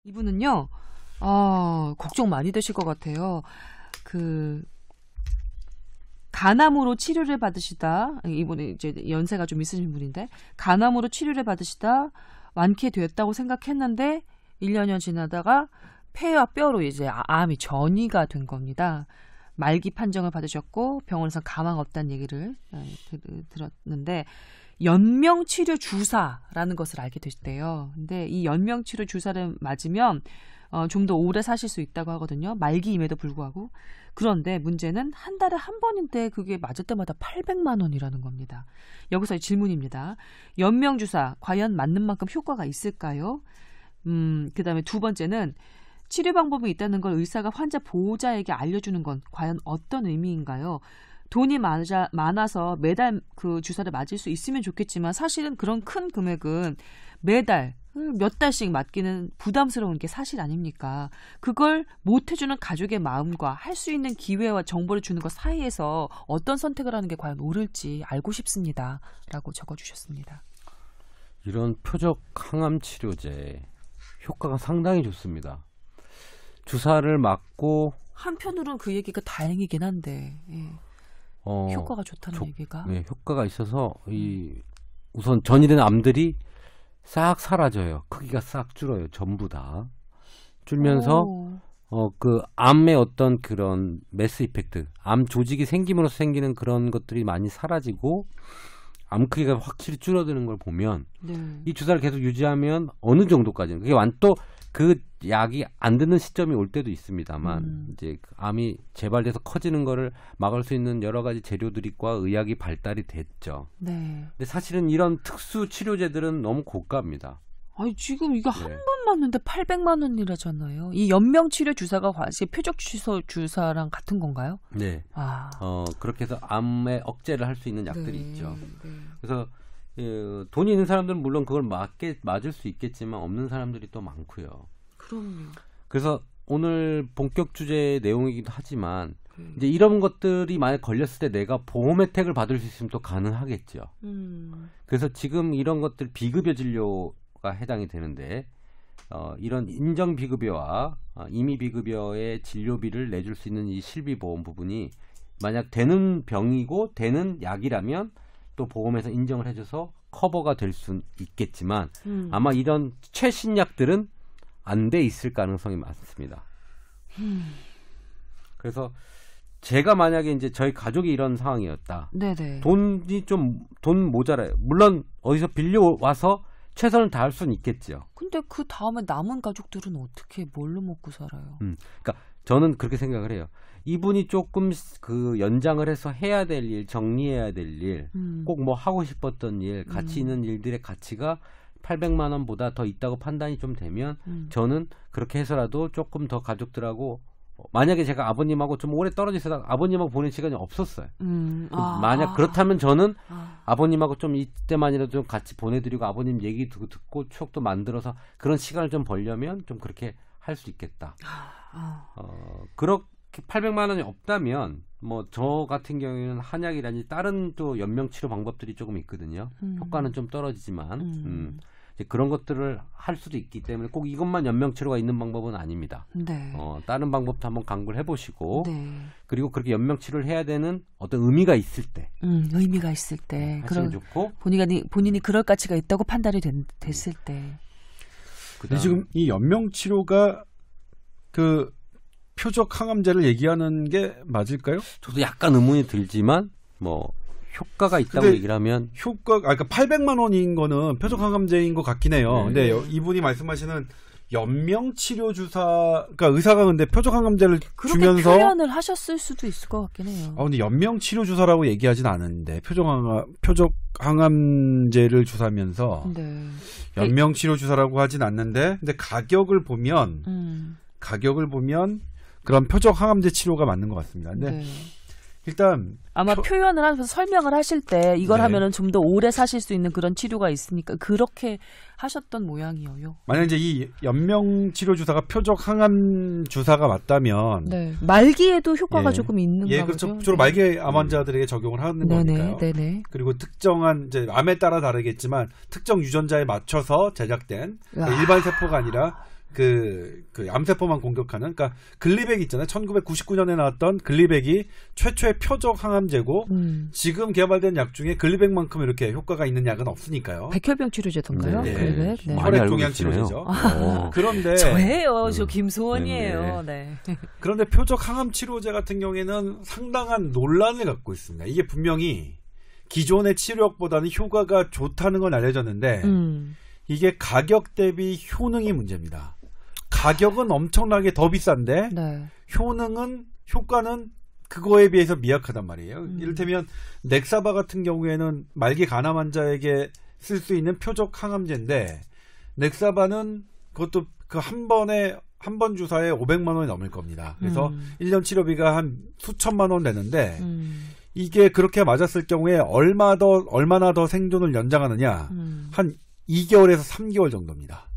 이분은요, 걱정 많이 되실 것 같아요. 간암으로 치료를 받으시다, 이분이 이제 연세가 좀 있으신 분인데, 간암으로 치료를 받으시다 완쾌되었다고 생각했는데, 1년여 지나다가 폐와 뼈로 이제 암이 전이가 된 겁니다. 말기 판정을 받으셨고, 병원에서 가망 없다는 얘기를 들었는데, 연명치료 주사라는 것을 알게 되셨대요. 근데 이 연명치료 주사를 맞으면 좀 더 오래 사실 수 있다고 하거든요. 말기임에도 불구하고. 그런데 문제는 한 달에 한 번인데 그게 맞을 때마다 800만 원이라는 겁니다. 여기서 질문입니다. 연명주사 과연 맞는 만큼 효과가 있을까요? 그다음에 두 번째는 치료 방법이 있다는 걸 의사가 환자 보호자에게 알려주는 건 과연 어떤 의미인가요? 돈이 많아서 매달 그 주사를 맞을 수 있으면 좋겠지만 사실은 그런 큰 금액은 매달 몇 달씩 맞기는 부담스러운 게 사실 아닙니까? 그걸 못 해주는 가족의 마음과 할 수 있는 기회와 정보를 주는 것 사이에서 어떤 선택을 하는 게 과연 옳을지 알고 싶습니다. 라고 적어주셨습니다. 이런 표적 항암 치료제 효과가 상당히 좋습니다. 주사를 맞고 한편으로는 그 얘기가 다행이긴 한데 효과가 좋다는 얘기가 네, 효과가 있어서 우선 전이된 암들이 싹 사라져요. 크기가 싹 줄어요. 전부 다 줄면서 그 암의 어떤 그런 매스 이펙트, 암 조직이 생김으로써 생기는 그런 것들이 많이 사라지고 암 크기가 확실히 줄어드는 걸 보면 이 주사를 계속 유지하면 어느 정도까지는 그게 또 그 약이 안 드는 시점이 올 때도 있습니다만 이제 암이 재발돼서 커지는 거를 막을 수 있는 여러 가지 재료들과 의학이 발달이 됐죠. 네. 근데 사실은 이런 특수 치료제들은 너무 고가입니다. 아니 지금 이거 한 번 맞는데 800만 원이라잖아요. 이 연명치료 주사가 표적 주사랑 같은 건가요? 네. 그렇게 해서 암에 억제를 할 수 있는 약들이 있죠. 네. 그래서 돈이 있는 사람들은 물론 그걸 맞을 수 있겠지만 없는 사람들이 또 많고요. 그럼요. 그래서 오늘 본격 주제의 내용이기도 하지만 이제 이런 것들이 만약 걸렸을 때 내가 보험 혜택을 받을 수 있으면 또 가능하겠죠. 그래서 지금 이런 것들 비급여 진료가 해당이 되는데 이런 인정 비급여와 임의 비급여의 진료비를 내줄 수 있는 이 실비보험 부분이 만약 되는 병이고 되는 약이라면 또 보험에서 인정을 해줘서 커버가 될 수는 있겠지만 아마 이런 최신 약들은 안 돼 있을 가능성이 많습니다. 그래서 제가 만약에 이제 저희 가족이 이런 상황이었다. 네네. 돈 모자라요. 물론 어디서 빌려와서 최선을 다할 수는 있겠죠. 근데 그 다음에 남은 가족들은 어떻게 뭘로 먹고 살아요? 그러니까 저는 그렇게 생각을 해요. 이분이 조금 그 연장을 해서 해야 될 일, 정리해야 될 일, 꼭 뭐 하고 싶었던 일, 가치 있는 일들의 가치가 800만 원보다 더 있다고 판단이 좀 되면 저는 그렇게 해서라도 조금 더 가족들하고 만약에 제가 아버님하고 좀 오래 떨어져 있어서 아버님하고 보낸 시간이 없었어요. 만약 그렇다면 저는 아버님하고 좀 이때만이라도 좀 같이 보내드리고 아버님 얘기 듣고 추억도 만들어서 그런 시간을 좀 벌려면 좀 그렇게 할 수 있겠다. 그렇게 800만 원이 없다면 뭐 저 같은 경우에는 한약이라든지 다른 또 연명치료 방법들이 조금 있거든요. 효과는 좀 떨어지지만 이제 그런 것들을 할 수도 있기 때문에 꼭 이것만 연명치료가 있는 방법은 아닙니다. 네. 다른 방법도 한번 강구를 해보시고 그리고 그렇게 연명치료를 해야 되는 어떤 의미가 있을 때 의미가 있을 때 하시면 좋고 본인이 그럴 가치가 있다고 판단이 됐을 때 지금 이 연명치료가 그 표적 항암제를 얘기하는 게 맞을까요? 저도 약간 의문이 들지만 뭐 효과가 있다고 얘기를 하면 그러니까 800만 원인 거는 표적 항암제인 것 같긴 해요. 근데 이분이 말씀하시는 연명치료 주사, 그러니까 의사가 근데 표적 항암제를 주면서 표현을 하셨을 수도 있을 것 같긴 해요. 근데 연명치료 주사라고 얘기하진 않았는데 표적 항암제를 주사하면서 연명치료 주사라고 하진 않는데, 근데 가격을 보면 그런 표적 항암제 치료가 맞는 것 같습니다. 근데 일단 아마 표현을 하면서 설명을 하실 때 이걸 하면은 좀 더 오래 사실 수 있는 그런 치료가 있으니까 그렇게 하셨던 모양이에요. 만약 이제 이 연명치료 주사가 표적 항암 주사가 맞다면 말기에도 효과가 조금 있는 거죠. 그렇죠. 주로 말기 암 환자들에게 적용을 하는 거니까요. 그리고 특정한 이제 암에 따라 다르겠지만 특정 유전자에 맞춰서 제작된 일반 세포가 아니라 그 암세포만 공격하는, 그러니까 글리백 있잖아요. 1999년에 나왔던 글리백이 최초의 표적 항암제고 지금 개발된 약 중에 글리백만큼 이렇게 효과가 있는 약은 없으니까요. 백혈병 치료제던가요? 네. 글리백? 네. 혈액종양 치료제죠. 그런데 저예요. 저 김소원이에요. 네. 그런데 표적 항암 치료제 같은 경우에는 상당한 논란을 갖고 있습니다. 이게 분명히 기존의 치료약보다는 효과가 좋다는 건 알려졌는데 이게 가격 대비 효능이 문제입니다. 가격은 엄청나게 더 비싼데 네. 효과는 그거에 비해서 미약하단 말이에요. 이를테면 넥사바 같은 경우에는 말기 간암 환자에게 쓸 수 있는 표적 항암제인데 넥사바는 그것도 그 한 번 주사에 500만 원이 넘을 겁니다. 그래서 1년 치료비가 한 수천만 원 되는데 이게 그렇게 맞았을 경우에 얼마나 더 생존을 연장하느냐? 한 2개월에서 3개월 정도입니다.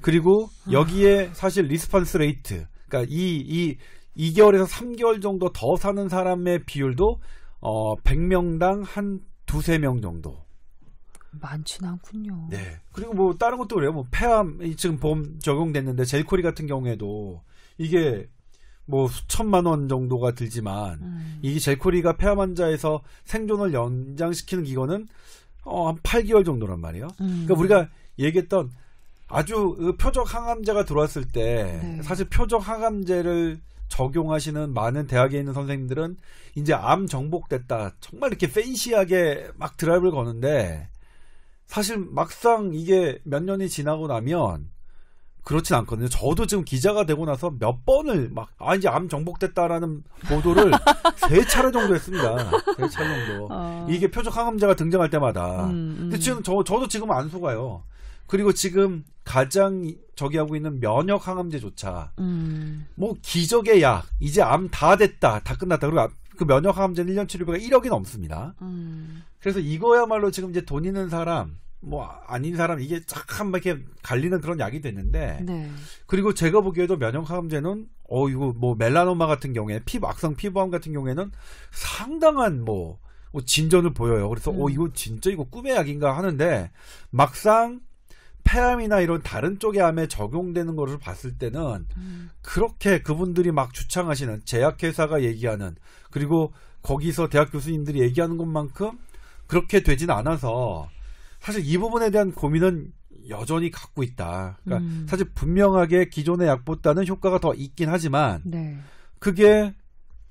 그리고 여기에 사실 리스폰스 레이트, 그러니까 이 2개월에서 3개월 정도 더 사는 사람의 비율도 100명당 한 2-3명 정도. 많지는 않군요. 네. 그리고 뭐 다른 것도 그래요. 뭐 폐암 지금 보험 적용됐는데 젤코리 같은 경우에도 이게 뭐 수천만 원 정도가 들지만 이 젤코리가 폐암 환자에서 생존을 연장시키는 기간은 한 8개월 정도란 말이에요. 그러니까 우리가 얘기했던 아주 표적 항암제가 들어왔을 때 네. 사실 표적 항암제를 적용하시는 많은 대학에 있는 선생님들은 이제 암 정복됐다. 정말 이렇게 팬시하게 막 드라이브를 거는데 사실 막상 이게 몇 년이 지나고 나면 그렇진 않거든요. 저도 지금 기자가 되고 나서 몇 번을 이제 암 정복됐다라는 보도를 3차례 정도 했습니다. 3차례 정도. 이게 표적 항암제가 등장할 때마다. 근데 지금 저도 지금 안 속아요. 그리고 지금 가장 하고 있는 면역 항암제조차 뭐 기적의 약, 이제 암 다 됐다, 다 끝났다. 그리고 그 면역 항암제는 1년 치료비가 1억이 넘습니다. 그래서 이거야말로 지금 이제 돈 있는 사람, 뭐 아닌 사람 이게 쫙 이렇게 갈리는 그런 약이 됐는데. 네. 그리고 제가 보기에도 면역 항암제는 이거 뭐 멜라노마 같은 경우에 악성 피부암 같은 경우에는 상당한 뭐 진전을 보여요. 그래서 이거 진짜 이거 꿈의 약인가 하는데 막상 폐암이나 이런 다른 쪽의 암에 적용되는 것을 봤을 때는 그렇게 그분들이 막 주창하시는 제약회사가 얘기하는 그리고 거기서 대학 교수님들이 얘기하는 것만큼 그렇게 되진 않아서 사실 이 부분에 대한 고민은 여전히 갖고 있다. 그러니까 사실 분명하게 기존의 약보다는 효과가 더 있긴 하지만 네. 그게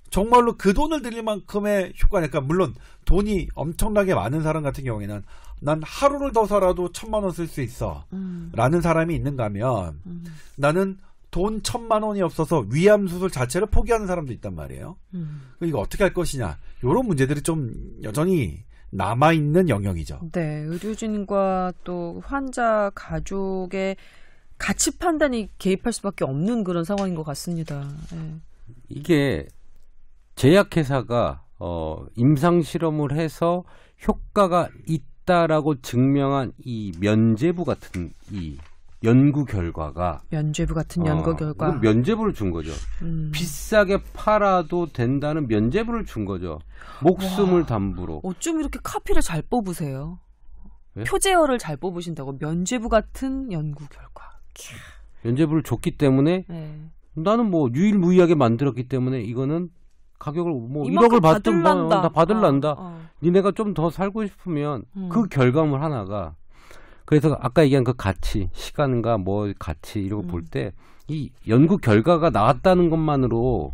정말로 그 돈을 들일 만큼의 효과니까 물론 돈이 엄청나게 많은 사람 같은 경우에는 난 하루를 더 살아도 1,000만 원 쓸 수 있어 라는 사람이 있는가 하면 나는 돈 1,000만 원이 없어서 위암 수술 자체를 포기하는 사람도 있단 말이에요. 이거 어떻게 할 것이냐 이런 문제들이 좀 여전히 남아있는 영역이죠. 네, 의료진과 또 환자 가족의 가치 판단이 개입할 수밖에 없는 그런 상황인 것 같습니다. 네. 이게 제약회사가 임상 실험을 해서 효과가 있다라고 증명한 이 면죄부 같은 이 연구 결과가 면죄부 같은 연구 결과 면죄부를 준 거죠. 비싸게 팔아도 된다는 면죄부를 준 거죠. 목숨을 담보로. 어쩜 이렇게 카피를 잘 뽑으세요? 네? 표제어를 잘 뽑으신다고 면죄부 같은 연구 결과. 면죄부를 줬기 때문에 네. 나는 뭐 유일무이하게 만들었기 때문에 이거는 가격을 뭐 1억을 받든 다 받을란다. 니네가 좀 더 살고 싶으면 그 결과물 하나가 그래서 아까 얘기한 그 가치, 시간과 뭐 가치 이런 거 볼 때 이 연구 결과가 나왔다는 것만으로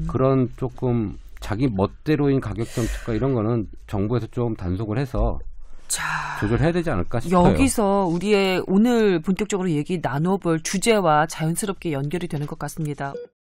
그런 조금 자기 멋대로인 가격 정책과 이런 거는 정부에서 좀 단속을 해서 조절해야 되지 않을까 싶어요. 여기서 우리의 오늘 본격적으로 얘기 나눠볼 주제와 자연스럽게 연결이 되는 것 같습니다.